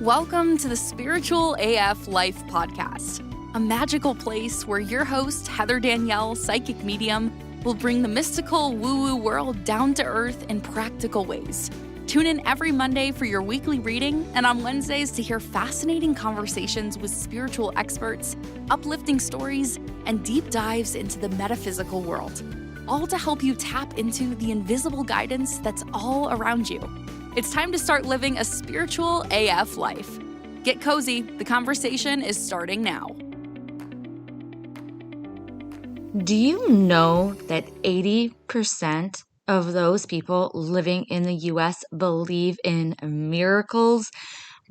Welcome to the Spiritual AF Life podcast, a magical place where your host, Heather Danielle, psychic medium, will bring the mystical woo-woo world down to earth in practical ways. Tune in every Monday for your weekly reading and on Wednesdays to hear fascinating conversations with spiritual experts, uplifting stories, and deep dives into the metaphysical world, all to help you tap into the invisible guidance that's all around you. It's time to start living a spiritual AF life. Get cozy, the conversation is starting now. Do you know that 80% of those people living in the US believe in miracles?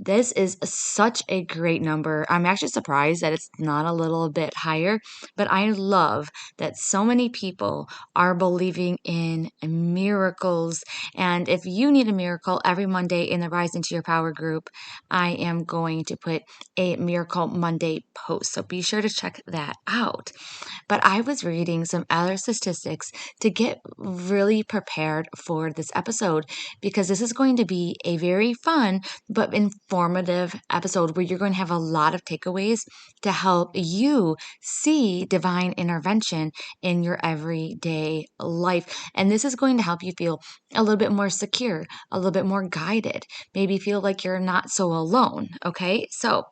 This is such a great number. I'm actually surprised that it's not a little bit higher, but I love that so many people are believing in miracles. And if you need a miracle every Monday in the Rise into Your Power group, I am going to put a Miracle Monday post. So be sure to check that out. But I was reading some other statistics to get really prepared for this episode because this is going to be a very fun but informative episode where you're going to have a lot of takeaways to help you see divine intervention in your everyday life. And this is going to help you feel a little bit more secure, a little bit more guided, maybe feel like you're not so alone. Okay, so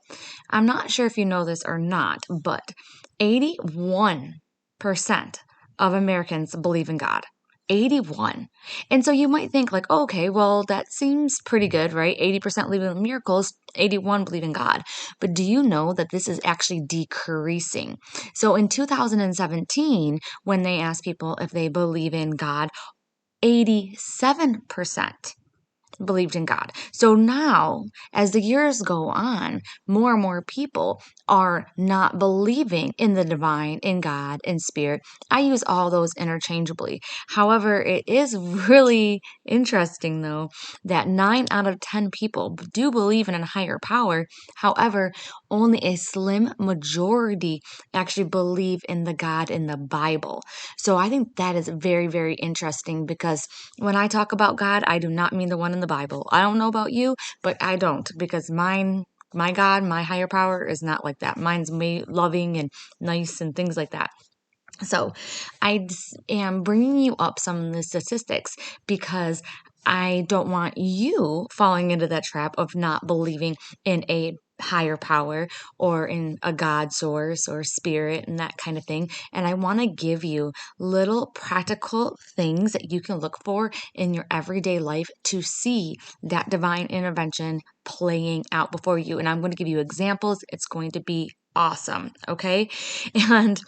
I'm not sure if you know this or not, but 81% of Americans believe in God. 81. And so you might think like, oh, okay, well, that seems pretty good, right? 80% believe in miracles, 81 believe in God. But do you know that this is actually decreasing? So in 2017, when they asked people if they believe in God, 87% believed in God. So now, as the years go on, more and more people are not believing in the divine, in God, in spirit. I use all those interchangeably. However, it is really interesting, though, that 9 out of 10 people do believe in a higher power. However, only a slim majority actually believe in the God in the Bible. So I think that is very, very interesting because when I talk about God, I do not mean the one in the Bible. I don't know about you, but I don't because my God, my higher power is not like that. Mine's loving and nice and things like that. So I am bringing you up some of the statistics because I don't want you falling into that trap of not believing in a higher power or in a God source or spirit and that kind of thing. And I want to give you little practical things that you can look for in your everyday life to see that divine intervention playing out before you. And I'm going to give you examples. It's going to be awesome. Okay. And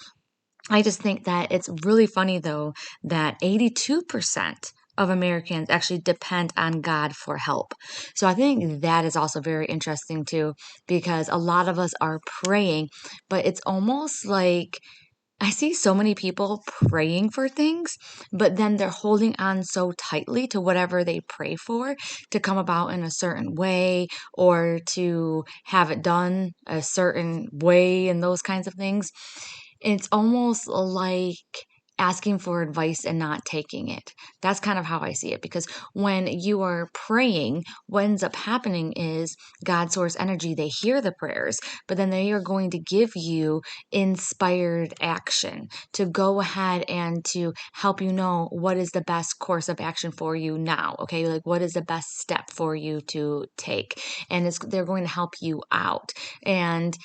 I just think that it's really funny, though, that 82% of Americans actually depend on God for help. So I think that is also very interesting, too, because a lot of us are praying, but it's almost like I see so many people praying for things, but then they're holding on so tightly to whatever they pray for to come about in a certain way or to have it done a certain way and those kinds of things. It's almost like asking for advice and not taking it. That's kind of how I see it because when you are praying, what ends up happening is God source energy, they hear the prayers, but then they are going to give you inspired action to go ahead and to help you know what is the best course of action for you now. Okay, like what is the best step for you to take? And they're going to help you out. And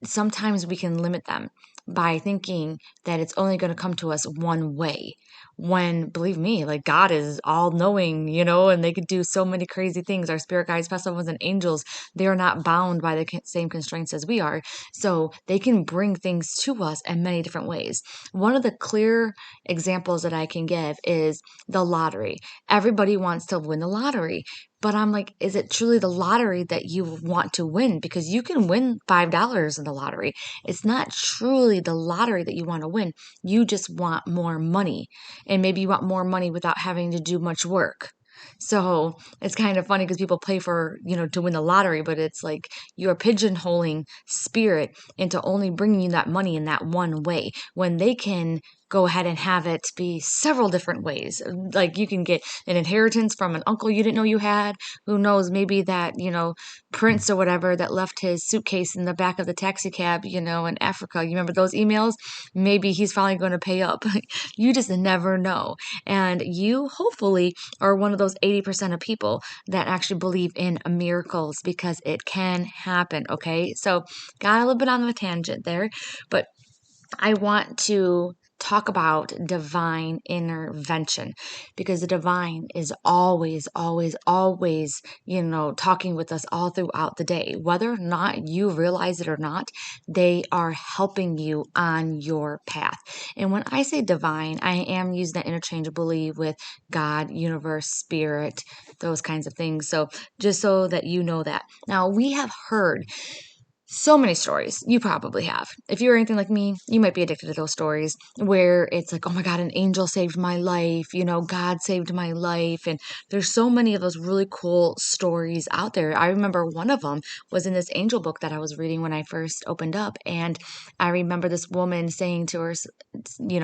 sometimes we can limit them by thinking that it's only going to come to us one way. When, believe me, like God is all knowing, and they could do so many crazy things. Our spirit guides, past loved ones, and angels, they are not bound by the same constraints as we are. So they can bring things to us in many different ways. One of the clear examples that I can give is the lottery. Everybody wants to win the lottery. But I'm like, is it truly the lottery that you want to win? Because you can win $5 in the lottery. It's not truly the lottery that you want to win. You just want more money. And maybe you want more money without having to do much work. So it's kind of funny because people play for, to win the lottery, but it's like you're pigeonholing spirit into only bringing you that money in that one way when they can go ahead and have it be several different ways. Like you can get an inheritance from an uncle you didn't know you had. Who knows, maybe that, prince or whatever that left his suitcase in the back of the taxi cab, in Africa. You remember those emails? Maybe he's finally going to pay up. You just never know. And you hopefully are one of those 80% of people that actually believe in miracles because it can happen. Okay. So got a little bit on the tangent there, but I want to talk about divine intervention because the divine is always, always, always, talking with us all throughout the day. Whether or not you realize it or not, they are helping you on your path. And when I say divine, I am using that interchangeably with God, universe, spirit, those kinds of things. So just so that you know that. Now, we have heard so many stories. You probably have. If you're anything like me, you might be addicted to those stories where it's like, oh my God, an angel saved my life. God saved my life. And there's so many of those really cool stories out there. I remember one of them was in this angel book that I was reading when I first opened up. And I remember this woman saying to her,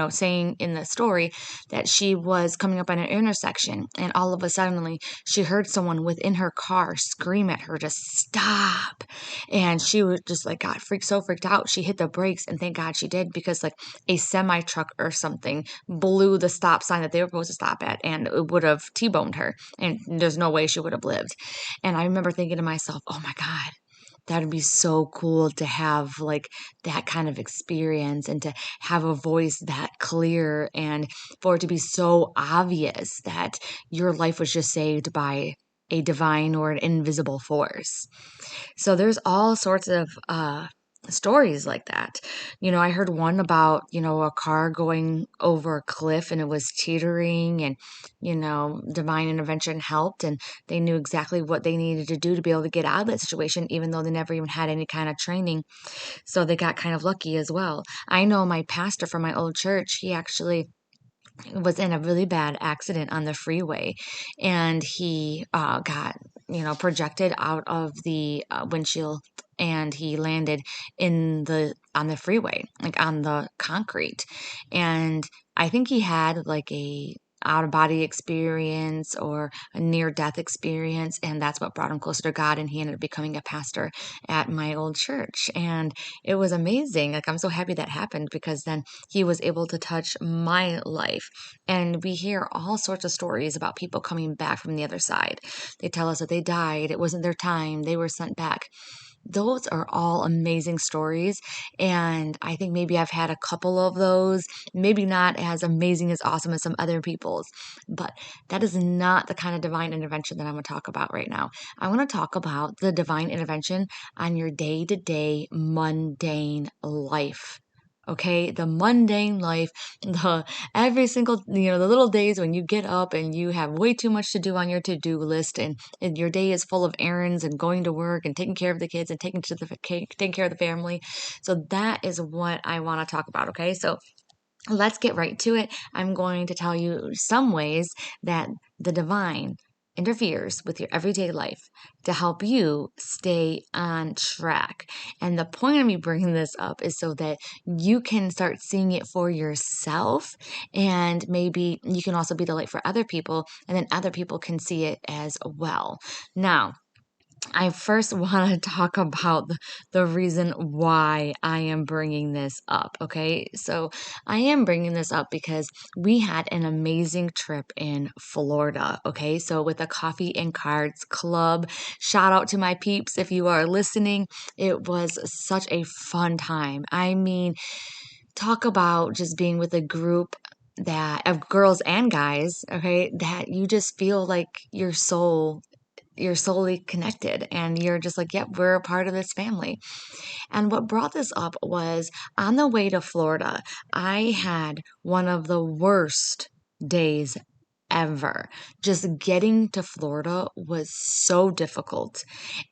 saying in the story that she was coming up on an intersection and all of a sudden she heard someone within her car scream at her to stop. And she was just like got so freaked out. She hit the brakes, and thank God she did, because like a semi truck or something blew the stop sign that they were supposed to stop at, and it would have T-boned her. And there's no way she would have lived. And I remember thinking to myself, oh my God, that would be so cool to have like that kind of experience and to have a voice that clear and for it to be so obvious that your life was just saved by a divine or an invisible force. So there's all sorts of stories like that. I heard one about, a car going over a cliff and it was teetering and, divine intervention helped and they knew exactly what they needed to do to be able to get out of that situation, even though they never even had any kind of training. So they got kind of lucky as well. I know my pastor from my old church, he actually was in a really bad accident on the freeway and he got projected out of the windshield and he landed on the freeway, like on the concrete. And I think he had like a out of body experience or a near death experience, and that's what brought him closer to God, and he ended up becoming a pastor at my old church. And it was amazing. Like, I'm so happy that happened because then he was able to touch my life. And we hear all sorts of stories about people coming back from the other side. They tell us that they died, it wasn't their time, they were sent back. Those are all amazing stories. And I think maybe I've had a couple of those, maybe not as amazing as awesome as some other people's, but that is not the kind of divine intervention that I'm going to talk about right now. I want to talk about the divine intervention on your day-to-day mundane life. Okay, the mundane life, the every single, the little days when you get up and you have way too much to do on your to-do list, and your day is full of errands and going to work and taking care of the kids and taking care of the family. So that is what I want to talk about. Okay, so let's get right to it. I'm going to tell you some ways that the divine interferes with your everyday life to help you stay on track. And the point of me bringing this up is so that you can start seeing it for yourself, and maybe you can also be the light for other people, and then other people can see it as well. Now, I first want to talk about the reason why I am bringing this up. Okay. So I am bringing this up because we had an amazing trip in Florida. Okay. So with the Coffee and Cards Club, shout out to my peeps if you are listening. It was such a fun time. I mean, talk about just being with a group that of girls and guys, okay, that you just feel like you're solely connected and you're just like, yep, we're a part of this family. And what brought this up was on the way to Florida, I had one of the worst days ever. Just getting to Florida was so difficult.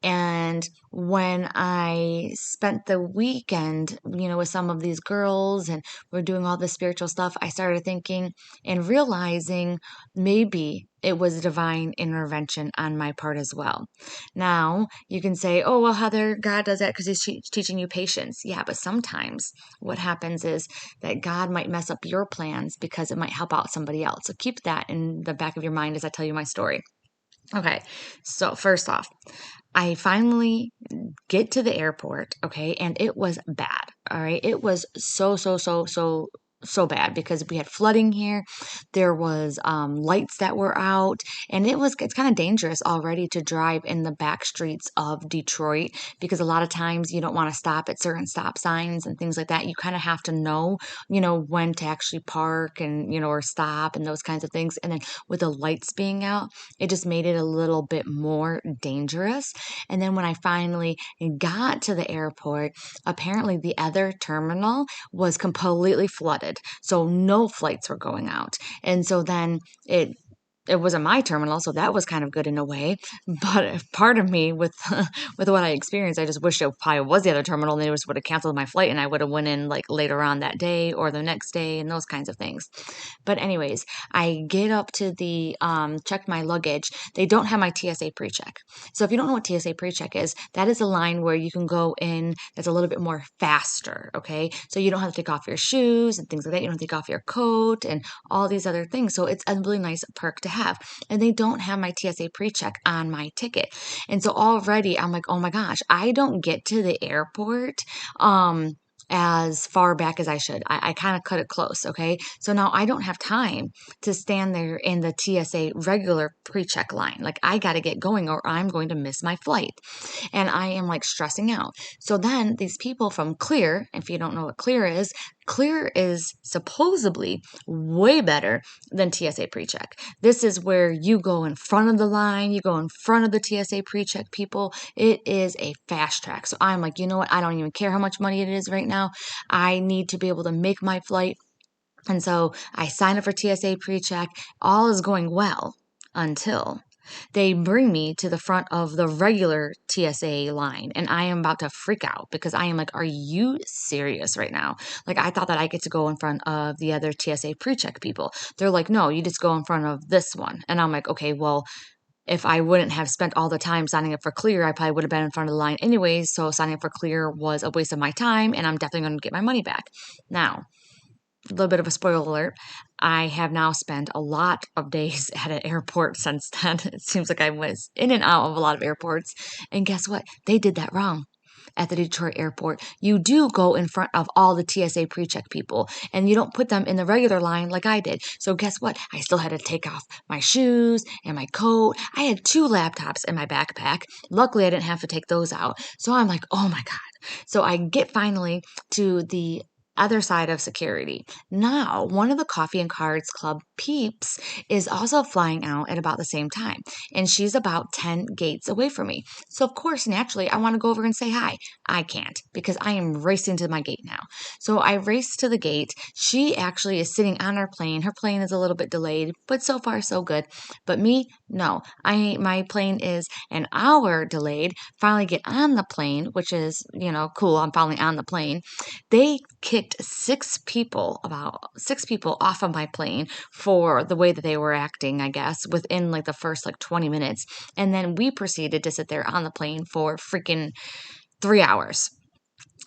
And when I spent the weekend, with some of these girls and we're doing all the spiritual stuff, I started thinking and realizing maybe it was divine intervention on my part as well. Now, you can say, oh, well, Heather, God does that because he's teaching you patience. Yeah, but sometimes what happens is that God might mess up your plans because it might help out somebody else. So keep that in the back of your mind as I tell you my story. Okay, so first off, I finally get to the airport, okay, and it was bad. All right, it was so bad because we had flooding here. There was lights that were out, and it's kind of dangerous already to drive in the back streets of Detroit because a lot of times you don't want to stop at certain stop signs and things like that. You kind of have to know, when to actually park and or stop and those kinds of things. And then with the lights being out, it just made it a little bit more dangerous. And then when I finally got to the airport, apparently the other terminal was completely flooded. So no flights were going out. And so then it wasn't my terminal, so that was kind of good in a way. But part of me, with with what I experienced, I just wish it probably was the other terminal, and they just would have canceled my flight, and I would have went in like later on that day or the next day, and those kinds of things. But anyways, I get up to the check my luggage. They don't have my TSA pre-check. So if you don't know what TSA pre-check is, that is a line where you can go in that's a little bit more faster. Okay, so you don't have to take off your shoes and things like that. You don't have to take off your coat and all these other things. So it's a really nice perk to have. And they don't have my TSA pre-check on my ticket. And so already I'm like, oh my gosh, I don't get to the airport as far back as I should. I kind of cut it close. Okay. So now I don't have time to stand there in the TSA regular pre-check line. Like I got to get going or I'm going to miss my flight. And I am like stressing out. So then these people from Clear, if you don't know what Clear is supposedly way better than TSA PreCheck. This is where you go in front of the line, you go in front of the TSA PreCheck people. It is a fast track. So I'm like, you know what? I don't even care how much money it is right now. I need to be able to make my flight. And so I sign up for TSA PreCheck. All is going well until they bring me to the front of the regular TSA line, and I am about to freak out because I am like, are you serious right now? Like, I thought that I get to go in front of the other TSA pre-check people. They're like, no, you just go in front of this one. And I'm like, okay, well, if I wouldn't have spent all the time signing up for Clear, I probably would have been in front of the line anyways. So signing up for Clear was a waste of my time, and I'm definitely going to get my money back. Now, a little bit of a spoiler alert. I have now spent a lot of days at an airport since then. It seems like I was in and out of a lot of airports. And guess what? They did that wrong. At the Detroit airport, you do go in front of all the TSA pre-check people and you don't put them in the regular line like I did. So guess what? I still had to take off my shoes and my coat. I had 2 laptops in my backpack. Luckily, I didn't have to take those out. So I'm like, oh my God. So I get finally to the other side of security. Now, one of the Coffee and Cards Club peeps is also flying out at about the same time, and she's about 10 gates away from me. So, of course, naturally, I want to go over and say hi. I can't because I am racing to my gate now. So, I race to the gate. She actually is sitting on her plane. Her plane is a little bit delayed, but so far, so good. But me, no. My plane is an hour delayed. Finally get on the plane, which is, cool. I'm finally on the plane. They kicked about 6 people off of my plane for the way that they were acting, I guess, within like the first 20 minutes. And then we proceeded to sit there on the plane for freaking 3 hours.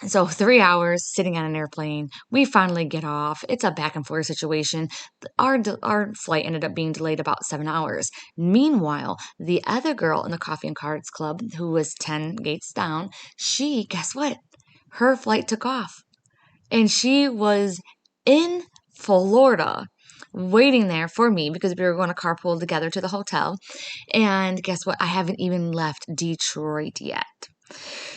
So 3 hours sitting on an airplane. We finally get off. It's a back and forth situation. Our flight ended up being delayed about 7 hours. Meanwhile, the other girl in the Coffee and Cards Club, who was 10 gates down, guess what? Her flight took off. And she was in Florida waiting there for me because we were going to carpool together to the hotel. And guess what? I haven't even left Detroit yet.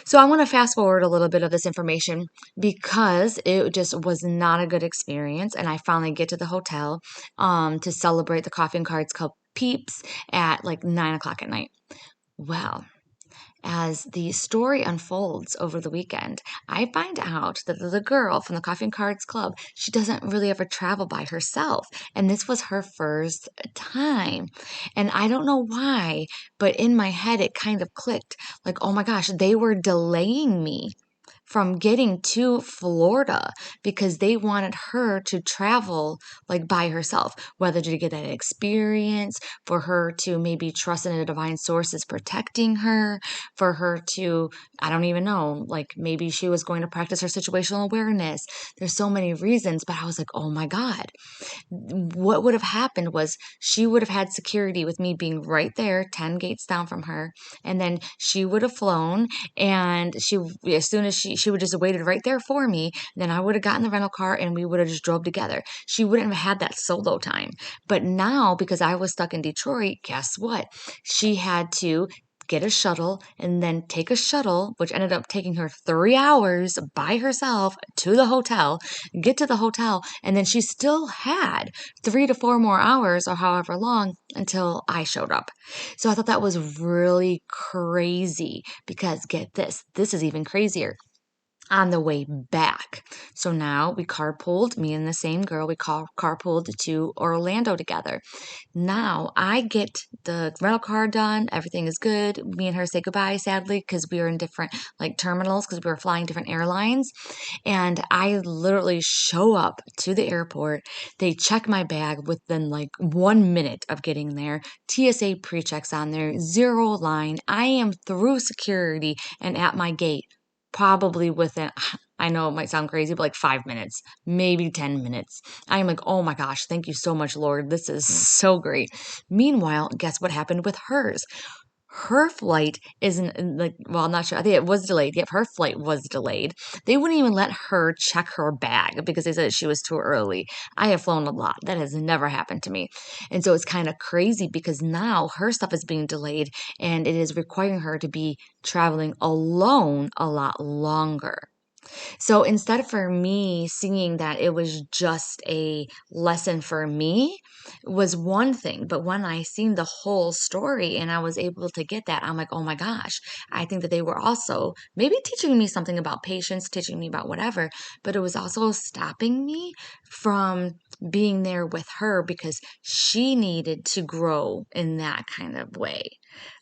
So I want to fast forward a little bit of this information because it just was not a good experience. And I finally get to the hotel to celebrate the Coffee and Cards Club peeps at 9 o'clock at night. Well, as the story unfolds over the weekend, I find out that the girl from the Coffee and Cards Club, she doesn't really ever travel by herself. And this was her first time. And I don't know why, but in my head, it kind of clicked like, oh my gosh, they were delaying me from getting to Florida because they wanted her to travel like by herself, whether to get that experience, for her to maybe trust in a divine source is protecting her, for her to, I don't even know, like maybe she was going to practice her situational awareness. There's so many reasons, but I was like, oh my God, what would have happened was she would have had security with me being right there 10 gates down from her, and then she would have flown, and she, as soon as she would just have waited right there for me, then I would have gotten the rental car and we would have just drove together. She wouldn't have had that solo time. But now, because I was stuck in Detroit, guess what? She had to get a shuttle and then take a shuttle, which ended up taking her 3 hours by herself to the hotel, get to the hotel, and then she still had 3 to 4 more hours or however long until I showed up. So I thought that was really crazy because get this, this is even crazier. On the way back. So now we carpooled, me and the same girl, we carpooled to Orlando together. Now I get the rental car done. Everything is good. Me and her say goodbye, sadly, because we were in different like terminals because we were flying different airlines. And I literally show up to the airport. They check my bag within like 1 minute of getting there. TSA pre-checks on there, zero line. I am through security and at my gate probably within, I know it might sound crazy, but like 5 minutes, maybe 10 minutes. I am like, oh my gosh, thank you so much, Lord. This is so great. Meanwhile, guess what happened with hers? Her flight isn't like, well, I'm not sure. I think it was delayed. Yep, her flight was delayed. They wouldn't even let her check her bag because they said she was too early. I have flown a lot. That has never happened to me. And so it's kind of crazy because now her stuff is being delayed and it is requiring her to be traveling alone a lot longer. So instead for me seeing that it was just a lesson for me was one thing, but when I seen the whole story and I was able to get that, I'm like, oh my gosh, I think that they were also maybe teaching me something about patience, teaching me about whatever, but it was also stopping me from being there with her because she needed to grow in that kind of way.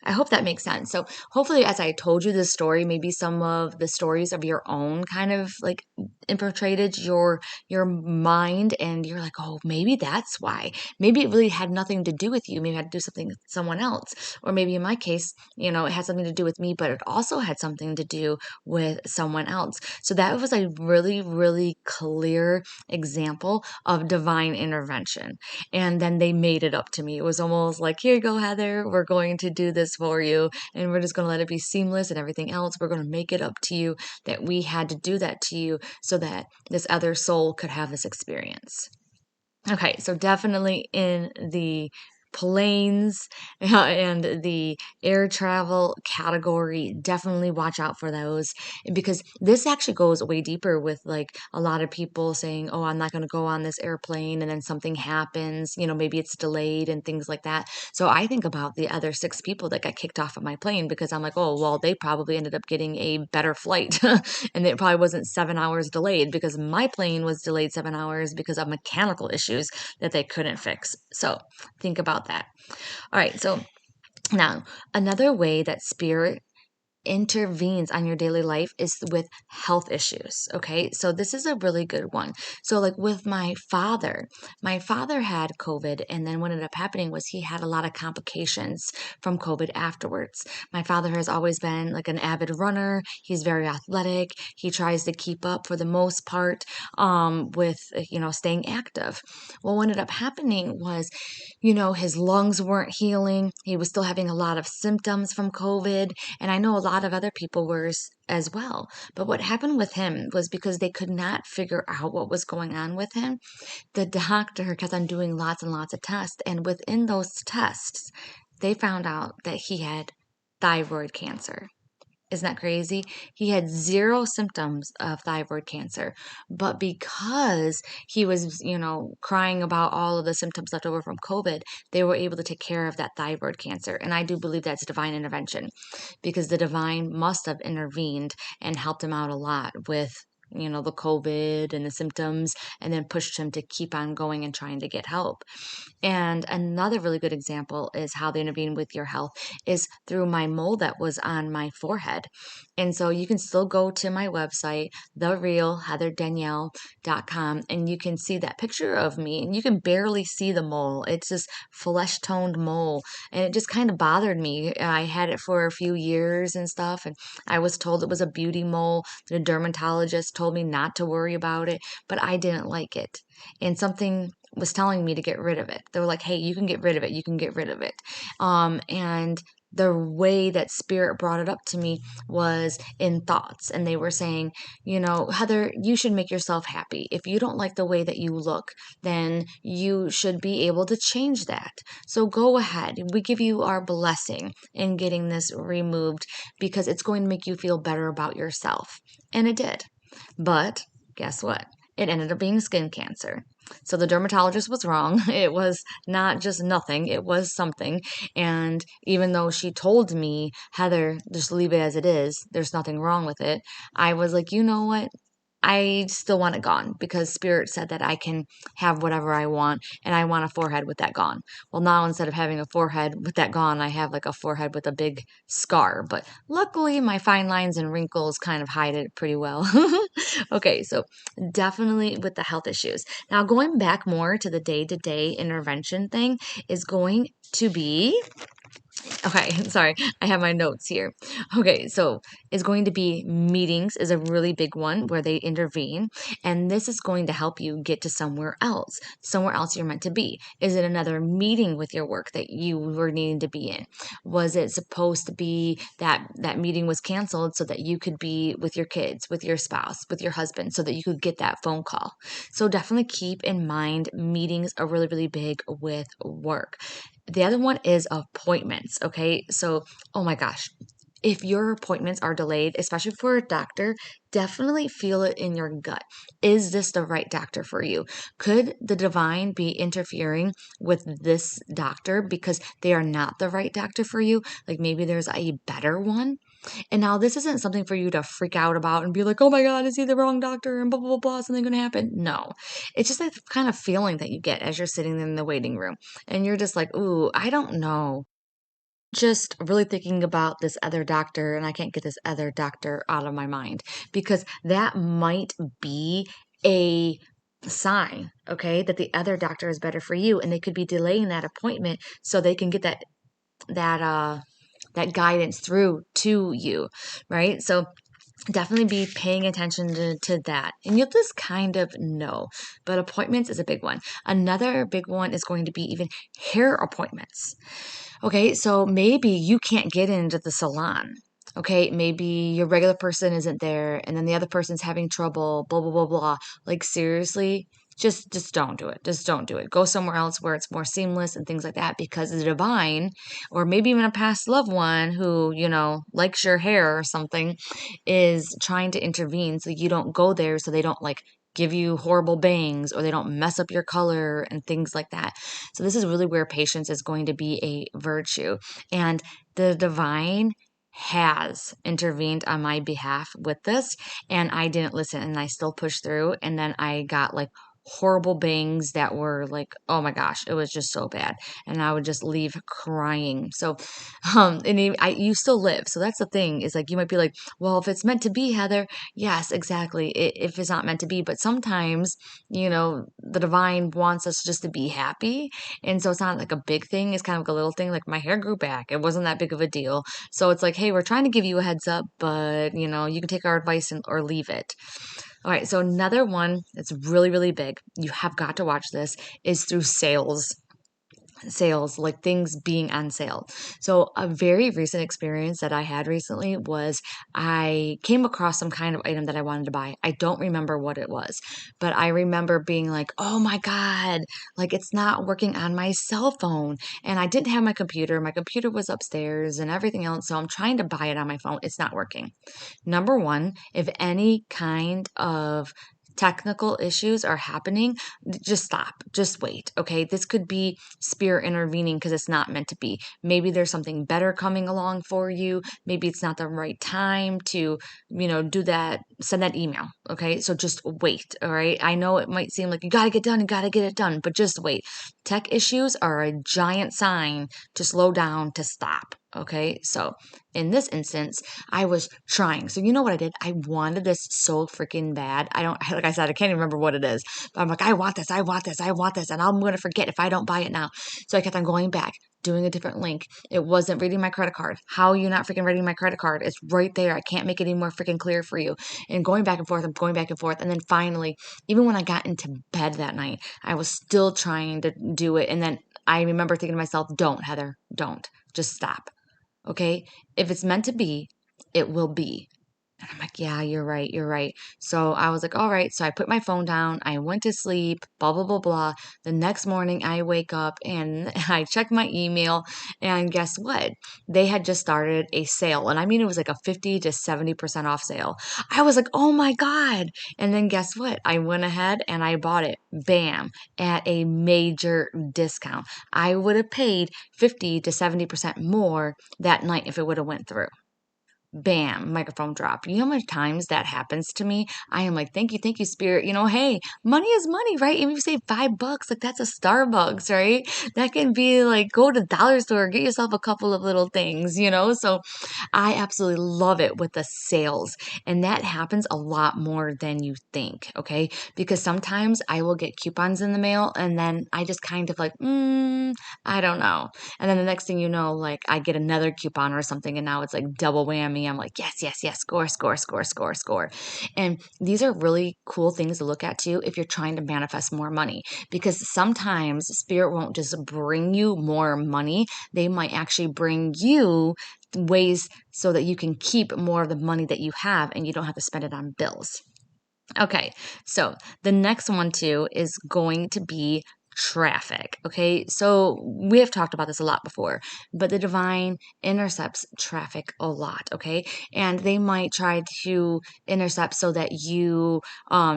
I hope that makes sense. So hopefully, as I told you this story, maybe some of the stories of your own kind of like infiltrated your mind, and you're like, oh, maybe that's why. Maybe it really had nothing to do with you. Maybe it had to do something with someone else, or maybe in my case, it had something to do with me, but it also had something to do with someone else. So that was a really, really clear example of divine intervention. And then they made it up to me. It was almost like, here you go, Heather, we're going to do this for you. And we're just going to let it be seamless and everything else. We're going to make it up to you that we had to do that to you so that this other soul could have this experience. Okay, so definitely in the planes and the air travel category, definitely watch out for those because this actually goes way deeper with like a lot of people saying, oh, I'm not going to go on this airplane, and then something happens, maybe it's delayed and things like that. So I think about the other 6 people that got kicked off of my plane because I'm like, oh, well, they probably ended up getting a better flight and it probably wasn't 7 hours delayed because my plane was delayed 7 hours because of mechanical issues that they couldn't fix. So think about that. All right. So now another way that spirit intervenes on your daily life is with health issues. Okay. So this is a really good one. So like with my father had COVID, and then what ended up happening was he had a lot of complications from COVID afterwards. My father has always been like an avid runner. He's very athletic. He tries to keep up for the most part with, staying active. Well, what ended up happening was, his lungs weren't healing. He was still having a lot of symptoms from COVID. And I know a lot of other people were as well. But what happened with him was because they could not figure out what was going on with him, the doctor kept on doing lots and lots of tests. And within those tests, they found out that he had thyroid cancer. Isn't that crazy? He had 0 symptoms of thyroid cancer, but because he was, crying about all of the symptoms left over from COVID, they were able to take care of that thyroid cancer. And I do believe that's divine intervention because the divine must have intervened and helped him out a lot with the COVID and the symptoms, and then pushed him to keep on going and trying to get help. And another really good example is how they intervene with your health is through my mole that was on my forehead. And so you can still go to my website, therealheatherdanielle.com, and you can see that picture of me, and you can barely see the mole. It's this flesh toned mole, and it just kind of bothered me. I had it for a few years and stuff, and I was told it was a beauty mole. The dermatologist told me not to worry about it, but I didn't like it. And something was telling me to get rid of it. They were like, hey, you can get rid of it. You can get rid of it. And the way that spirit brought it up to me was in thoughts. And they were saying, Heather, you should make yourself happy. If you don't like the way that you look, then you should be able to change that. So go ahead. We give you our blessing in getting this removed because it's going to make you feel better about yourself. And it did. But guess what? It ended up being skin cancer. So the dermatologist was wrong. It was not just nothing, it was something. And even though she told me, Heather, just leave it as it is, there's nothing wrong with it, I was like, you know what? I still want it gone because spirit said that I can have whatever I want and I want a forehead with that gone. Well, now instead of having a forehead with that gone, I have like a forehead with a big scar. But luckily, my fine lines and wrinkles kind of hide it pretty well. Okay, so definitely with the health issues. Now, going back more to the day-to-day intervention thing is going to be okay, sorry, I have my notes here. Okay, so it's going to be meetings is a really big one where they intervene, and this is going to help you get to somewhere else you're meant to be. Is it another meeting with your work that you were needing to be in? Was it supposed to be that meeting was canceled so that you could be with your kids, with your spouse, with your husband, so that you could get that phone call? So definitely keep in mind meetings are really, really big with work. The other one is appointments. Okay. So, oh my gosh, if your appointments are delayed, especially for a doctor, definitely feel it in your gut. Is this the right doctor for you? Could the divine be interfering with this doctor because they are not the right doctor for you? Like maybe there's a better one? And now this isn't something for you to freak out about and be like, oh my God, is he the wrong doctor? And blah, blah, blah, blah, something going to happen. No, it's just that kind of feeling that you get as you're sitting in the waiting room and you're just like, ooh, I don't know. Just really thinking about this other doctor and I can't get this other doctor out of my mind because that might be a sign, okay, that the other doctor is better for you and they could be delaying that appointment so they can get that that guidance through to you, right? So definitely be paying attention to that. And you'll just kind of know. But appointments is a big one. Another big one is going to be even hair appointments. Okay, so maybe you can't get into the salon. Okay, maybe your regular person isn't there and then the other person's having trouble, blah, blah, blah, blah. Like seriously, just don't do it. Just don't do it. Go somewhere else where it's more seamless and things like that because the divine, or maybe even a past loved one who, likes your hair or something, is trying to intervene so you don't go there so they don't like give you horrible bangs or they don't mess up your color and things like that. So this is really where patience is going to be a virtue. And the divine has intervened on my behalf with this and I didn't listen and I still pushed through and then I got like horrible bangs that were like, oh my gosh, it was just so bad and I would just leave crying. So you still live, so that's the thing, is like you might be like, well, if it's meant to be, Heather, yes, exactly, if it's not meant to be, but sometimes the divine wants us just to be happy, and so it's not like a big thing, it's kind of like a little thing. Like my hair grew back, it wasn't that big of a deal, so it's like, hey, we're trying to give you a heads up, but you can take our advice or leave it. All right, so another one that's really, really big, you have got to watch this, is through sales, like things being on sale. So a very recent experience that I had recently was I came across some kind of item that I wanted to buy. I don't remember what it was, but I remember being like, oh my God, like it's not working on my cell phone. And I didn't have my computer. My computer was upstairs and everything else. So I'm trying to buy it on my phone. It's not working. Number one, if any kind of technical issues are happening, just stop. Just wait. Okay. This could be spirit intervening because it's not meant to be. Maybe there's something better coming along for you. Maybe it's not the right time to, do that, send that email. Okay. So just wait. All right. I know it might seem like you got to get done, you got to get it done, but just wait. Tech issues are a giant sign to slow down, to stop. Okay. So in this instance, I was trying. So you know what I did? I wanted this so freaking bad. Like I said, I can't even remember what it is, but I'm like, I want this, I want this, I want this. And I'm going to forget if I don't buy it now. So I kept on going back, doing a different link. It wasn't reading my credit card. How are you not freaking reading my credit card? It's right there. I can't make it any more freaking clear for you. And going back and forth, I'm going back and forth. And then finally, even when I got into bed that night, I was still trying to do it. And then I remember thinking to myself, don't, Heather, don't. Just stop. Okay? If it's meant to be, it will be. And I'm like, yeah, you're right. You're right. So I was like, all right. So I put my phone down. I went to sleep, blah, blah, blah, blah. The next morning I wake up and I check my email, and guess what? They had just started a sale. And I mean, it was like a 50 to 70% off sale. I was like, oh my God. And then guess what? I went ahead and I bought it. Bam, at a major discount. I would have paid 50 to 70% more that night if it would have went through. Bam, microphone drop. You know how many times that happens to me? I am like, thank you, spirit. Hey, money is money, right? Even if you say $5, like that's a Starbucks, right? That can be like, go to the dollar store, get yourself a couple of little things. So I absolutely love it with the sales. And that happens a lot more than you think, okay? Because sometimes I will get coupons in the mail and then I just kind of like, I don't know. And then the next thing you know, like I get another coupon or something and now it's like double whammy. I'm like, yes, yes, yes, score, score, score, score, score. And these are really cool things to look at too if you're trying to manifest more money, because sometimes spirit won't just bring you more money. They might actually bring you ways so that you can keep more of the money that you have and you don't have to spend it on bills. Okay, so the next one too is going to be traffic. Okay, so we have talked about this a lot before, but the divine intercepts traffic a lot. Okay, and they might try to intercept so that you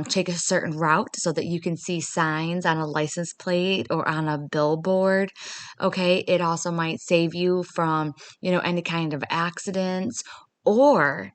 take a certain route so that you can see signs on a license plate or on a billboard. Okay, it also might save you from any kind of accidents, or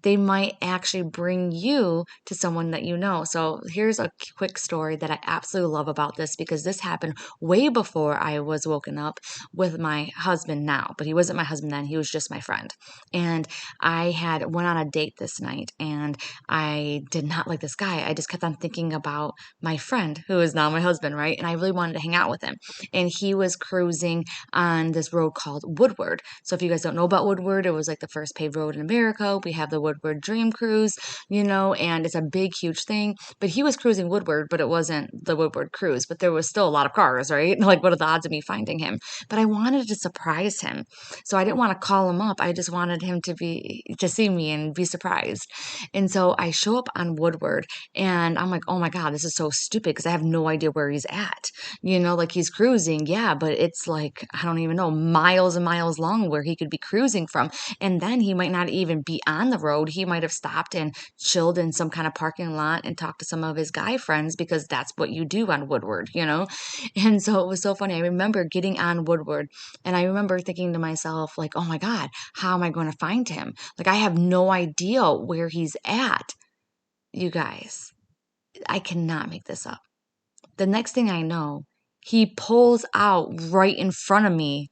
they might actually bring you to someone that you know. So here's a quick story that I absolutely love about this, because this happened way before I was woken up with my husband now, but he wasn't my husband then, he was just my friend. And I had went on a date this night and I did not like this guy. I just kept on thinking about my friend who is now my husband, right? And I really wanted to hang out with him. And he was cruising on this road called Woodward. So if you guys don't know about Woodward, it was like the first paved road in America. We have the Woodward Dream Cruise, and it's a big, huge thing. But he was cruising Woodward, but it wasn't the Woodward Cruise. But there was still a lot of cars, right? Like, what are the odds of me finding him? But I wanted to surprise him. So I didn't want to call him up. I just wanted him to see me and be surprised. And so I show up on Woodward and I'm like, oh my God, this is so stupid because I have no idea where he's at. Like he's cruising, yeah, but it's like, I don't even know, miles and miles long where he could be cruising from. And then he might not even be on the road. He might have stopped and chilled in some kind of parking lot and talked to some of his guy friends, because that's what you do on Woodward. And so it was so funny. I remember getting on Woodward and I remember thinking to myself, like, oh my God, how am I going to find him? Like, I have no idea where he's at. You guys, I cannot make this up. The next thing I know, he pulls out right in front of me.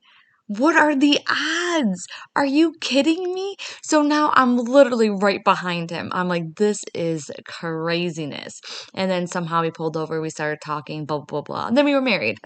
What are the odds? Are you kidding me? So now I'm literally right behind him. I'm like, this is craziness. And then somehow we pulled over, we started talking, blah, blah, blah. And then we were married.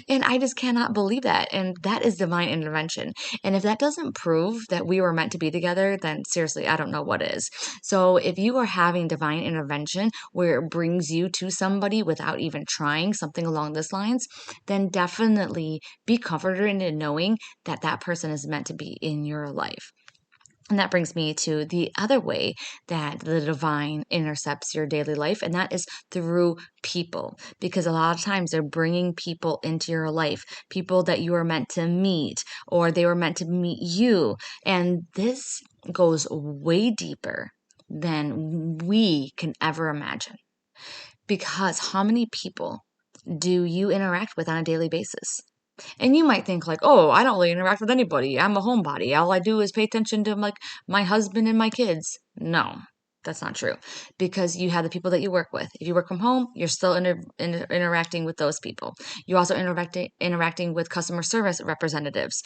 And I just cannot believe that. And that is divine intervention. And if that doesn't prove that we were meant to be together, then seriously, I don't know what is. So if you are having divine intervention where it brings you to somebody without even trying, something along those lines, then definitely be comforted in knowing that that person is meant to be in your life. And that brings me to the other way that the divine intercepts your daily life, and that is through people. Because a lot of times they're bringing people into your life, people that you are meant to meet, or they were meant to meet you. And this goes way deeper than we can ever imagine. Because how many people do you interact with on a daily basis? And you might think like, oh, I don't really interact with anybody. I'm a homebody. All I do is pay attention to like my husband and my kids. No, that's not true, because you have the people that you work with. If you work from home, you're still interacting with those people. You also interacting with customer service representatives.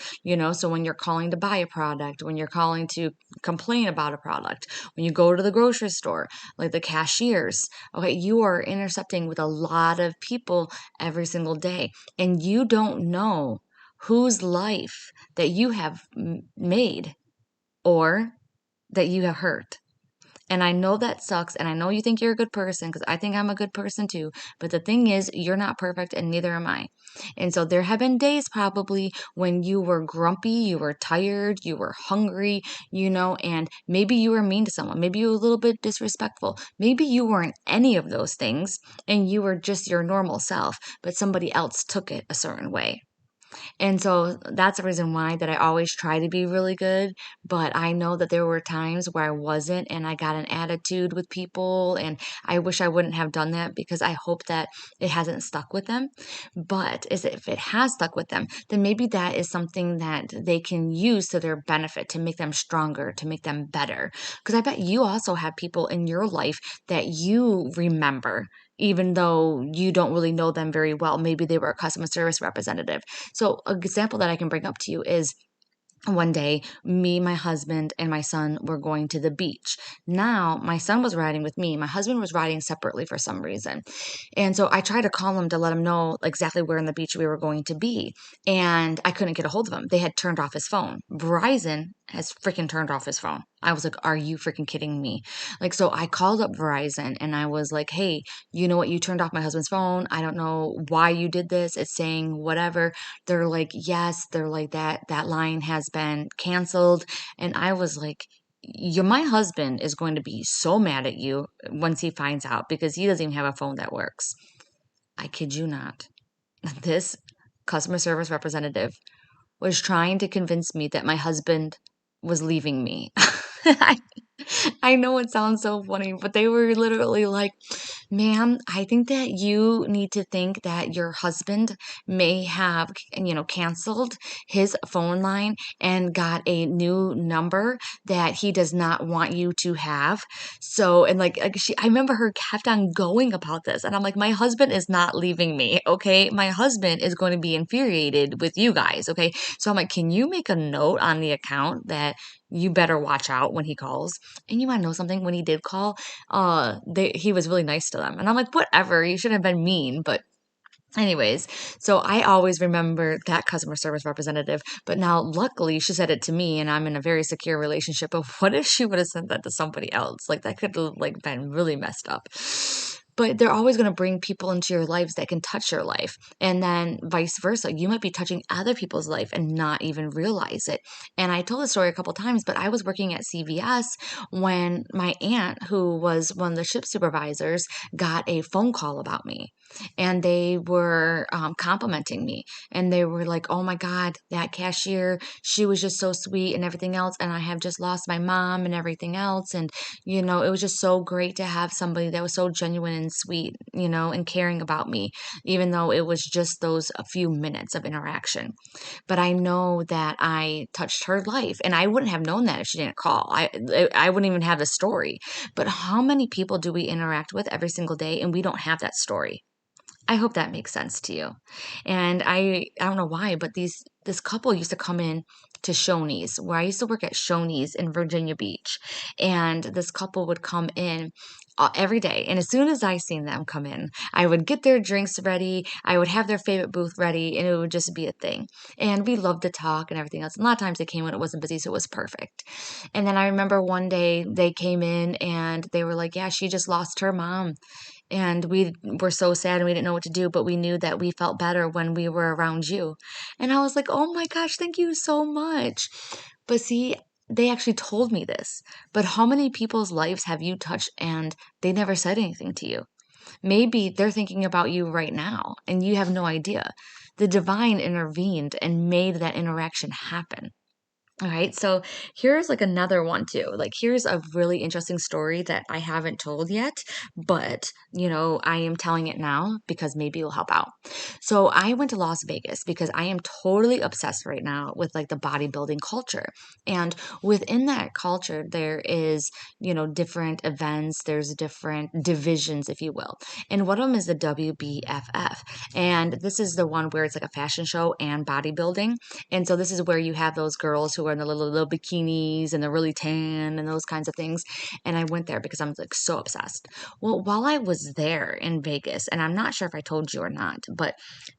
So when you're calling to buy a product, when you're calling to complain about a product, when you go to the grocery store, like the cashiers, okay, you are intercepting with a lot of people every single day, and you don't know whose life that you have made or that you have hurt. And I know that sucks. And I know you think you're a good person, because I think I'm a good person too. But the thing is, you're not perfect, and neither am I. And so there have been days probably when you were grumpy, you were tired, you were hungry, and maybe you were mean to someone. Maybe you were a little bit disrespectful. Maybe you weren't any of those things and you were just your normal self, but somebody else took it a certain way. And so that's the reason why that I always try to be really good. But I know that there were times where I wasn't, and I got an attitude with people, and I wish I wouldn't have done that, because I hope that it hasn't stuck with them. But if it has stuck with them, then maybe that is something that they can use to their benefit, to make them stronger, to make them better. Because I bet you also have people in your life that you remember, even though you don't really know them very well. Maybe they were a customer service representative. So an example that I can bring up to you is, one day, me, my husband, and my son were going to the beach. Now, my son was riding with me. My husband was riding separately for some reason. And so I tried to call him to let him know exactly where on the beach we were going to be. And I couldn't get a hold of him. They had turned off his phone. Verizon has freaking turned off his phone. I was like, are you freaking kidding me? So I called up Verizon and I was like, hey, you know what? You turned off my husband's phone. I don't know why you did this. It's saying whatever. They're like, yes. They're like, that line has been canceled. And I was like, my husband is going to be so mad at you once he finds out, because he doesn't even have a phone that works. I kid you not. This customer service representative was trying to convince me that my husband was leaving me. I, I know it sounds so funny, but they were literally like, ma'am, I think that you need to think that your husband may have, canceled his phone line and got a new number that he does not want you to have. So, and I remember her kept on going about this. And I'm like, my husband is not leaving me. Okay. My husband is going to be infuriated with you guys. Okay. So I'm like, can you make a note on the account that you better watch out when he calls? And you want to know something? When he did call, he was really nice to them. And I'm like, whatever, you shouldn't have been mean. But anyways, so I always remember that customer service representative. But now, luckily, she said it to me, and I'm in a very secure relationship. But what if she would have sent that to somebody else? That could have been really messed up. But they're always going to bring people into your lives that can touch your life. And then vice versa. You might be touching other people's life and not even realize it. And I told the story a couple times, but I was working at CVS when my aunt, who was one of the ship supervisors, got a phone call about me. And they were complimenting me. And they were like, oh my God, that cashier, she was just so sweet and everything else. And I have just lost my mom and everything else. And, it was just so great to have somebody that was so genuine and sweet, and caring about me, even though it was just those a few minutes of interaction. But I know that I touched her life, and I wouldn't have known that if she didn't call. I wouldn't even have the story. But how many people do we interact with every single day and we don't have that story? I hope that makes sense to you. And I don't know why, but this couple used to come in to Shoney's, where I used to work at Shoney's in Virginia Beach. And this couple would come in every day. And as soon as I seen them come in, I would get their drinks ready. I would have their favorite booth ready, and it would just be a thing. And we loved to talk and everything else. And a lot of times they came when it wasn't busy, so it was perfect. And then I remember one day they came in and they were like, yeah, she just lost her mom. And we were so sad and we didn't know what to do, but we knew that we felt better when we were around you. And I was like, oh my gosh, thank you so much. But see, they actually told me this. But how many people's lives have you touched and they never said anything to you? Maybe they're thinking about you right now and you have no idea. The divine intervened and made that interaction happen. All right, so here's like another one too. Like, here's a really interesting story that I haven't told yet, but I am telling it now because maybe it'll help out. So, I went to Las Vegas because I am totally obsessed right now with like the bodybuilding culture. And within that culture, there is, different events, there's different divisions, if you will. And one of them is the WBFF. And this is the one where it's like a fashion show and bodybuilding. And so this is where you have those girls who are in the little bikinis and they're really tan and those kinds of things. And I went there because I'm like so obsessed. Well, while I was there in Vegas, and I'm not sure if I told you or not, but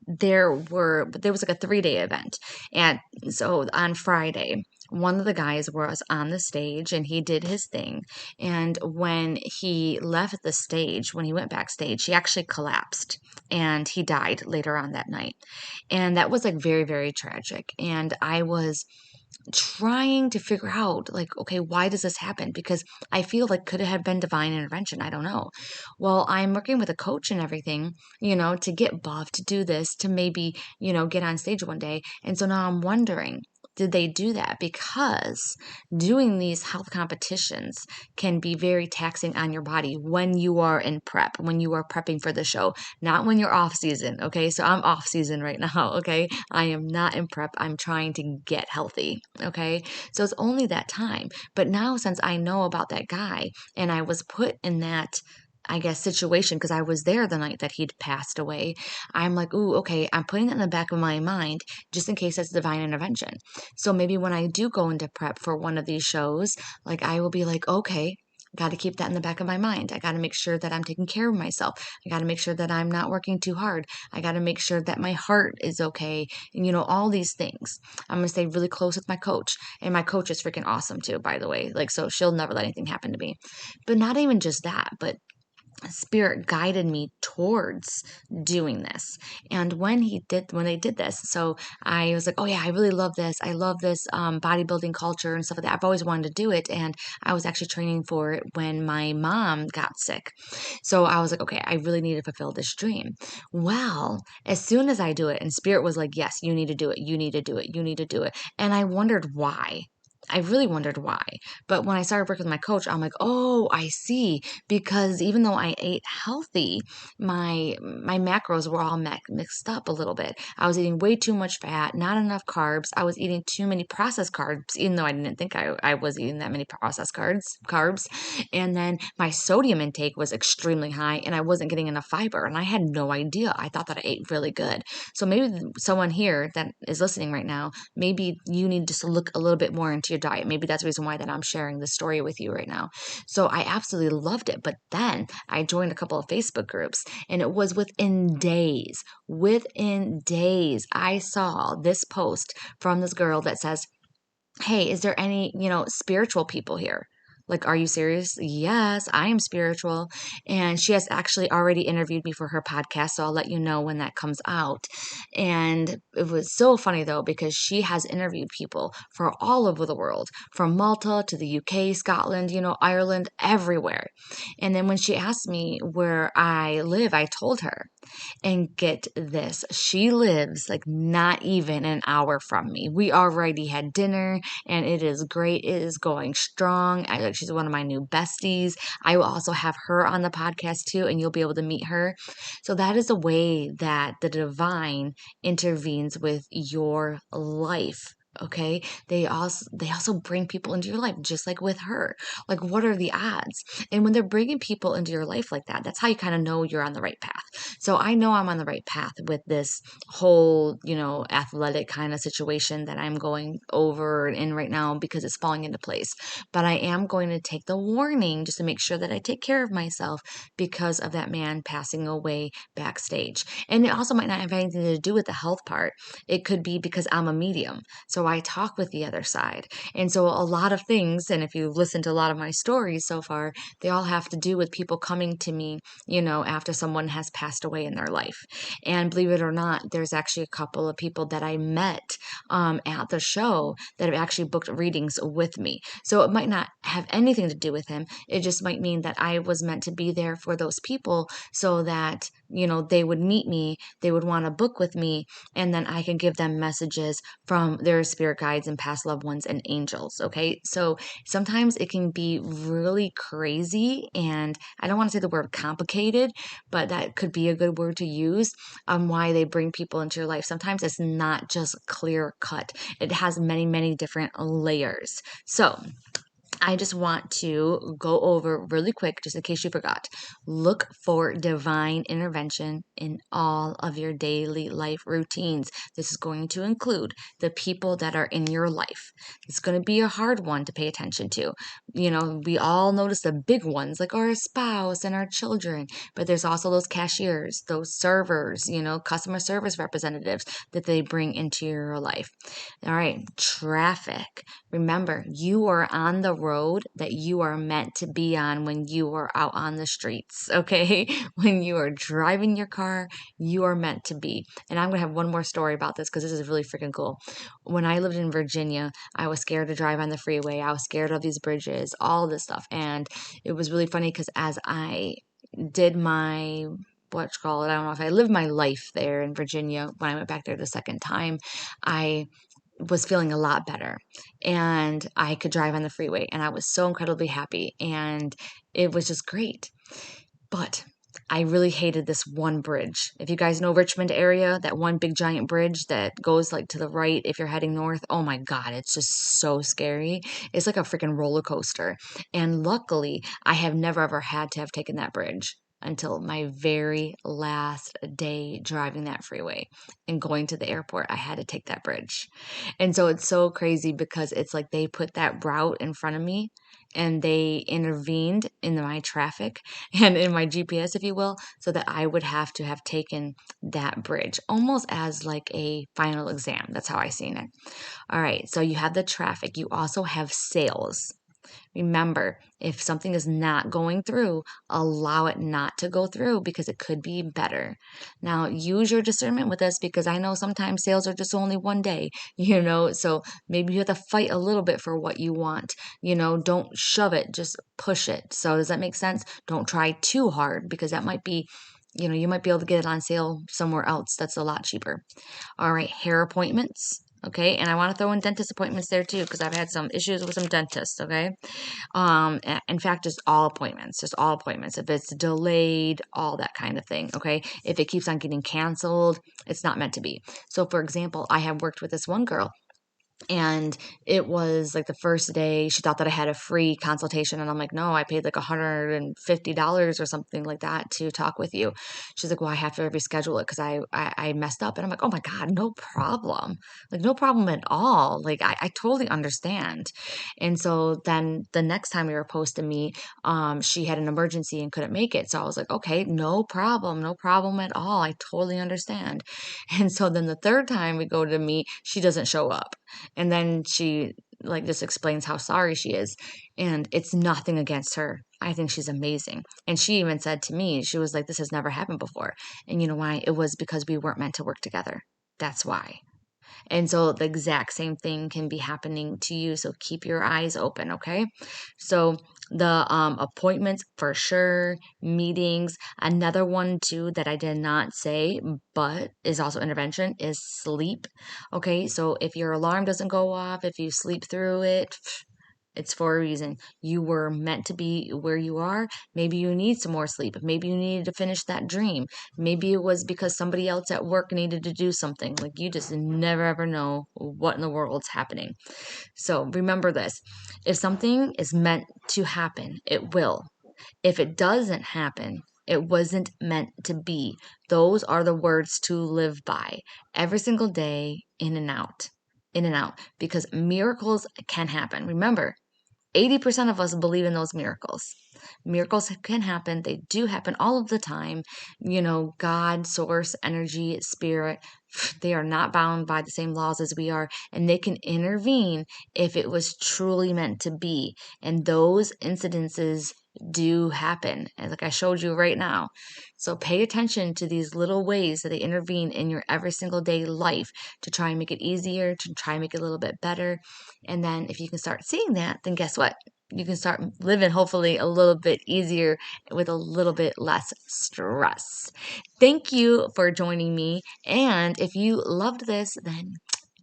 there was like a 3-day event. And so on Friday, one of the guys was on the stage and he did his thing. And when he left the stage, when he went backstage, he actually collapsed and he died later on that night. And that was like very, very tragic. And I was trying to figure out, like, okay, why does this happen? Because I feel like could it have been divine intervention? I don't know. Well, I'm working with a coach and everything, to get buff, to do this, to maybe, get on stage one day. And so now I'm wondering, did they do that? Because doing these health competitions can be very taxing on your body when you are in prep, when you are prepping for the show, not when you're off season. Okay. So I'm off season right now. Okay. I am not in prep. I'm trying to get healthy. Okay. So it's only that time. But now, since I know about that guy and I was put in that, I guess, situation because I was there the night that he'd passed away, I'm like, ooh, okay, I'm putting it in the back of my mind just in case it's divine intervention. So maybe when I do go into prep for one of these shows, like I will be like, okay, got to keep that in the back of my mind. I got to make sure that I'm taking care of myself. I got to make sure that I'm not working too hard. I got to make sure that my heart is okay. And, all these things. I'm going to stay really close with my coach. And my coach is freaking awesome too, by the way. Like, so she'll never let anything happen to me. But not even just that, but spirit guided me towards doing this. And when they did this, so I was like, oh yeah, I really love this. I love this bodybuilding culture and stuff like that. I've always wanted to do it. And I was actually training for it when my mom got sick. So I was like, okay, I really need to fulfill this dream. Well, as soon as I do it, and spirit was like, yes, you need to do it. You need to do it. You need to do it. And I wondered why. I really wondered why. But when I started working with my coach, I'm like, oh, I see. Because even though I ate healthy, my macros were all mixed up a little bit. I was eating way too much fat, not enough carbs. I was eating too many processed carbs, even though I didn't think I was eating that many processed carbs. And then my sodium intake was extremely high and I wasn't getting enough fiber. And I had no idea. I thought that I ate really good. So maybe someone here that is listening right now, maybe you need to look a little bit more into your diet. Maybe that's the reason why that I'm sharing this story with you right now. So I absolutely loved it. But then I joined a couple of Facebook groups and it was within days, I saw this post from this girl that says, hey, is there any, spiritual people here? Like, are you serious? Yes, I am spiritual. And she has actually already interviewed me for her podcast. So I'll let you know when that comes out. And it was so funny though, because she has interviewed people from all over the world, from Malta to the UK, Scotland, Ireland, everywhere. And then when she asked me where I live, I told her. And get this, she lives like not even an hour from me. We already had dinner and it is great. It is going strong. She's one of my new besties. I will also have her on the podcast too, and you'll be able to meet her. So that is a way that the divine intervenes with your life. Okay. They also bring people into your life, just like with her. Like, what are the odds? And when they're bringing people into your life like that, that's how you kind of know you're on the right path. So I know I'm on the right path with this whole, athletic kind of situation that I'm going over and in right now because it's falling into place. But I am going to take the warning just to make sure that I take care of myself because of that man passing away backstage. And it also might not have anything to do with the health part. It could be because I'm a medium. So I talk with the other side. And so a lot of things, and if you listen to a lot of my stories so far, they all have to do with people coming to me, after someone has passed away in their life. And believe it or not, there's actually a couple of people that I met at the show that have actually booked readings with me. So it might not have anything to do with him. It just might mean that I was meant to be there for those people so that they would meet me, they would want to book with me, and then I can give them messages from their spirit guides and past loved ones and angels. Okay. So sometimes it can be really crazy, and I don't want to say the word complicated, but that could be a good word to use on why they bring people into your life. Sometimes it's not just clear cut. It has many, many different layers. So I just want to go over really quick, just in case you forgot. Look for divine intervention in all of your daily life routines. This is going to include the people that are in your life. It's going to be a hard one to pay attention to. We all notice the big ones like our spouse and our children, but there's also those cashiers, those servers, customer service representatives that they bring into your life. All right, traffic. Remember, you are on the road that you are meant to be on when you are out on the streets, okay? When you are driving your car, you are meant to be. And I'm going to have one more story about this because this is really freaking cool. When I lived in Virginia, I was scared to drive on the freeway. I was scared of these bridges, all this stuff. And it was really funny because as I did my I don't know if I lived my life there in Virginia when I went back there the second time, I was feeling a lot better and I could drive on the freeway and I was so incredibly happy and it was just great. But I really hated this one bridge. If you guys know Richmond area, that one big giant bridge that goes like to the right if you're heading north, oh my God, it's just so scary. It's like a freaking roller coaster. And luckily, I have never ever had to have taken that bridge until my very last day driving that freeway and going to the airport. I had to take that bridge. And so it's so crazy because it's like they put that route in front of me and they intervened in my traffic and in my GPS, if you will, so that I would have to have taken that bridge almost as like a final exam. That's how I seen it. All right. So you have the traffic. You also have sales. Remember, if something is not going through, allow it not to go through because it could be better. Now, use your discernment with this because I know sometimes sales are just only one day, so maybe you have to fight a little bit for what you want. Don't shove it, just push it. So, does that make sense? Don't try too hard because that might be. You might be able to get it on sale somewhere else that's a lot cheaper. All right, hair appointments. Okay, and I want to throw in dentist appointments there too because I've had some issues with some dentists. Okay, in fact, just all appointments. If it's delayed, all that kind of thing. Okay, if it keeps on getting canceled, it's not meant to be. So, for example, I have worked with this one girl. And it was like the first day she thought that I had a free consultation. And I'm like, no, I paid like $150 or something like that to talk with you. She's like, well, I have to reschedule it because I messed up. And I'm like, oh my God, no problem. Like, no problem at all. Like, I totally understand. And so then the next time we were supposed to meet, she had an emergency and couldn't make it. So I was like, okay, no problem at all. I totally understand. And so then the third time we go to meet, she doesn't show up. And then she like just explains how sorry she is. And it's nothing against her. I think she's amazing. And she even said to me, she was like, this has never happened before. And you know why? It was because we weren't meant to work together. That's why. And so the exact same thing can be happening to you. So keep your eyes open, okay? So the appointments for sure, meetings. Another one too that I did not say, but is also intervention is sleep. Okay, so if your alarm doesn't go off, if you sleep through it, it's for a reason. You were meant to be where you are. Maybe you need some more sleep. Maybe you needed to finish that dream. Maybe it was because somebody else at work needed to do something. Like you just never ever know what in the world's happening. So remember this. If something is meant to happen, it will. If it doesn't happen, it wasn't meant to be. Those are the words to live by every single day, in and out. In and out, because miracles can happen. Remember, 80% of us believe in those miracles. Miracles can happen. They do happen all of the time. God, source, energy, spirit, they are not bound by the same laws as we are, and they can intervene if it was truly meant to be. And those incidences do happen, and like I showed you right now. So pay attention to these little ways that they intervene in your every single day life to try and make it easier, to try and make it a little bit better. And then if you can start seeing that, then guess what? You can start living hopefully a little bit easier with a little bit less stress. Thank you for joining me. And if you loved this, then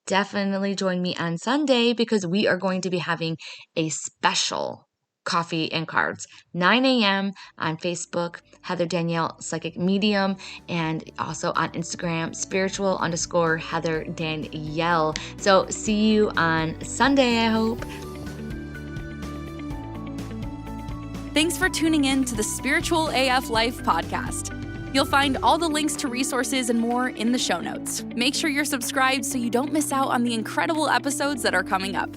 definitely join me on Sunday because we are going to be having a special coffee and cards, 9 a.m. on Facebook, Heather Danielle Psychic Medium, and also on Instagram, spiritual_Heather Danielle. So see you on Sunday, I hope. Thanks for tuning in to the Spiritual AF Life podcast. You'll find all the links to resources and more in the show notes. Make sure you're subscribed so you don't miss out on the incredible episodes that are coming up.